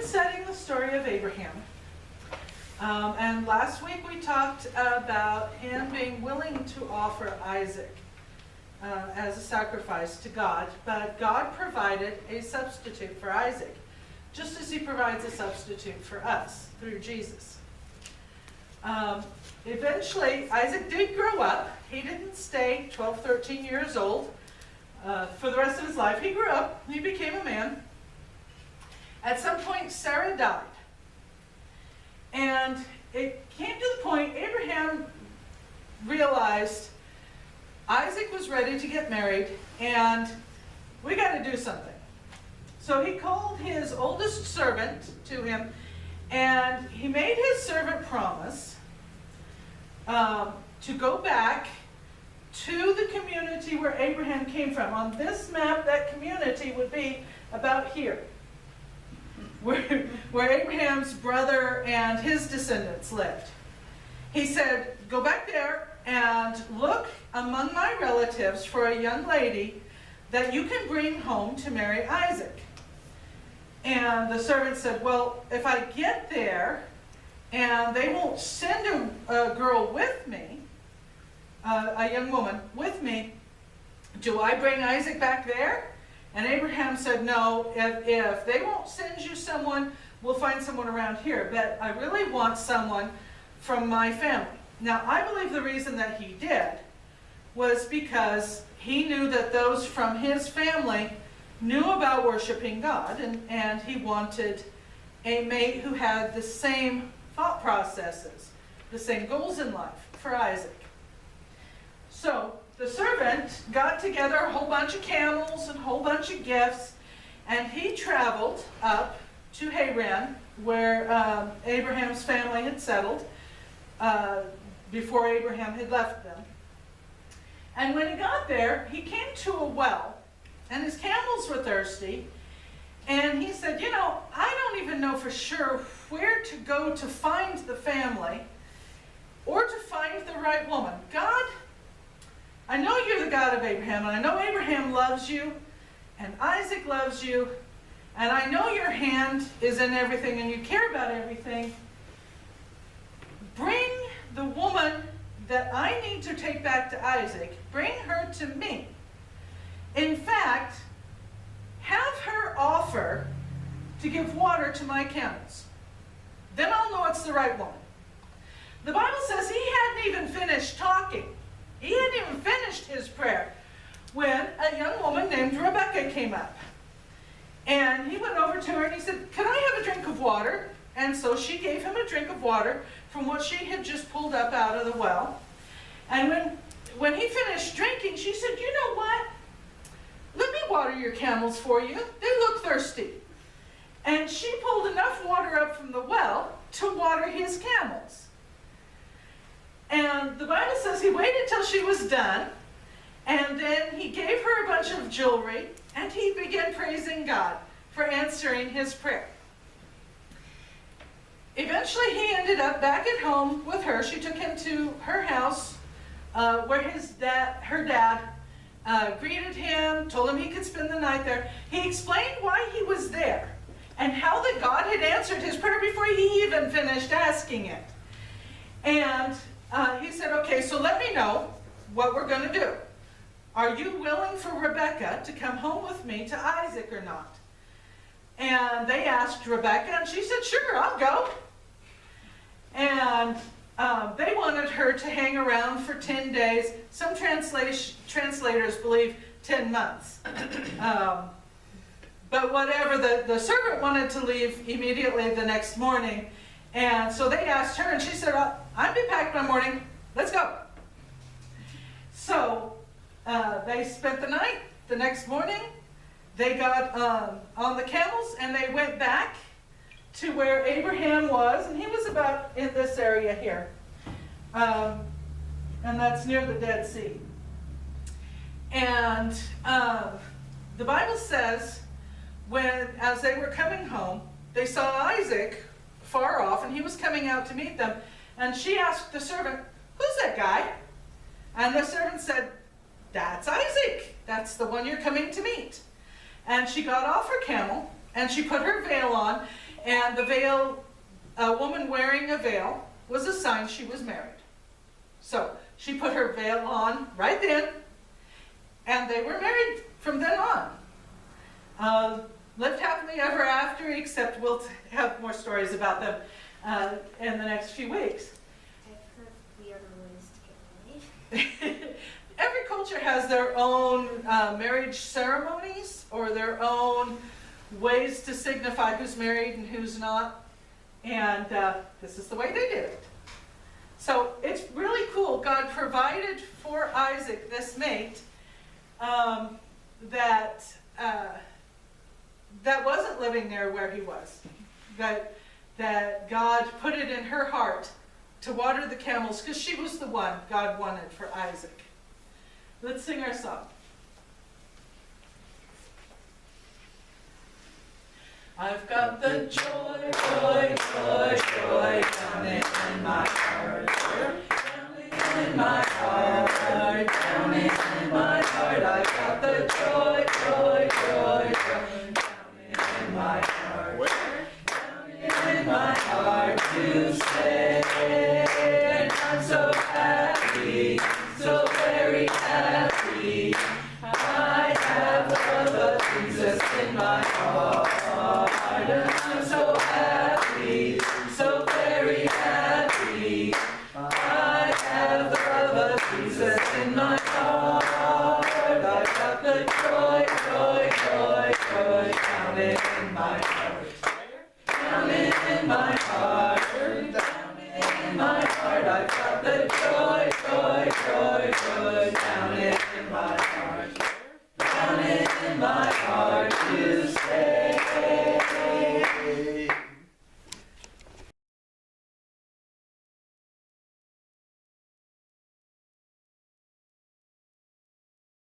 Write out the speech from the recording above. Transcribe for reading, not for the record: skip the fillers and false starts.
studying the story of Abraham. And last week we talked about him being willing to offer Isaac as a sacrifice to God, but God provided a substitute for Isaac, just as he provides a substitute for us through Jesus. Eventually, Isaac did grow up. He didn't stay 12, 13 years old for the rest of his life. He grew up. He became a man. At some point, Sarah died. And it came to the point Abraham realized Isaac was ready to get married, and we got to do something. So he called his oldest servant to him, and he made his servant promise to go back to the community where Abraham came from. On this map, that community would be about here, where Abraham's brother and his descendants lived. He said, go back there and look among my relatives for a young lady that you can bring home to marry Isaac. And the servant said, well, if I get there and they won't send a girl with me, a young woman with me, do I bring Isaac back there? And Abraham said, no, if they won't send you someone, we'll find someone around here. But I really want someone from my family. Now, I believe the reason that he did was because he knew that those from his family knew about worshiping God, and he wanted a mate who had the same thought processes, the same goals in life for Isaac. So the servant got together a whole bunch of camels and a whole bunch of gifts, and he traveled up to Haran, where Abraham's family had settled before Abraham had left them. And when he got there, he came to a well, and his camels were thirsty, and he said, you know, I don't even know for sure where to go to find the family or to find the right woman. God, I know you're the God of Abraham, and I know Abraham loves you, and Isaac loves you, and I know your hand is in everything, and you care about everything. Bring the woman that I need to take back to Isaac, bring her to me. In fact, have her offer to give water to my camels. Then I'll know it's the right woman. The Bible says he hadn't even finished talking. He hadn't even finished his prayer when a young woman named Rebecca came up. And he went over to her and he said, can I have a drink of water? And so she gave him a drink of water from what she had just pulled up out of the well. And when he finished drinking, she said, you know what? Let me water your camels for you. They look thirsty. And she pulled enough water up from the well to water his camels. And the Bible says he waited till she was done, and then he gave her a bunch of jewelry, and he began praising God for answering his prayer. Eventually he ended up back at home with her. She took him to her house where her dad greeted him, told him he could spend the night there. He explained why he was there and how that God had answered his prayer before he even finished asking it. And he said, okay, so let me know what we're going to do. Are you willing for Rebecca to come home with me to Isaac or not? And they asked Rebecca, and she said, sure, I'll go. And they wanted her to hang around for 10 days. Some translators believe 10 months. But whatever, the servant wanted to leave immediately the next morning. And so they asked her, and she said, I'm be packed by morning. Let's go. So they spent the night. The next morning, they got on the camels, and they went back to where Abraham was, and he was about in this area here. And that's near the Dead Sea. And the Bible says, as they were coming home, they saw Isaac far off, and he was coming out to meet them. And she asked the servant, who's that guy? And the servant said, that's Isaac. That's the one you're coming to meet. And she got off her camel, and she put her veil on, And the veil, a woman wearing a veil, was a sign she was married. So she put her veil on right then, and they were married from then on. Lived happily ever after, except we'll have more stories about them in the next few weeks. I've heard weirder ways to get married. Every culture has their own marriage ceremonies or their own ways to signify who's married and who's not. And this is the way they did it. So it's really cool. God provided for Isaac this mate that wasn't living there where he was. That God put it in her heart to water the camels because she was the one God wanted for Isaac. Let's sing our song. I've got the joy, joy, joy, joy coming in my heart, coming in my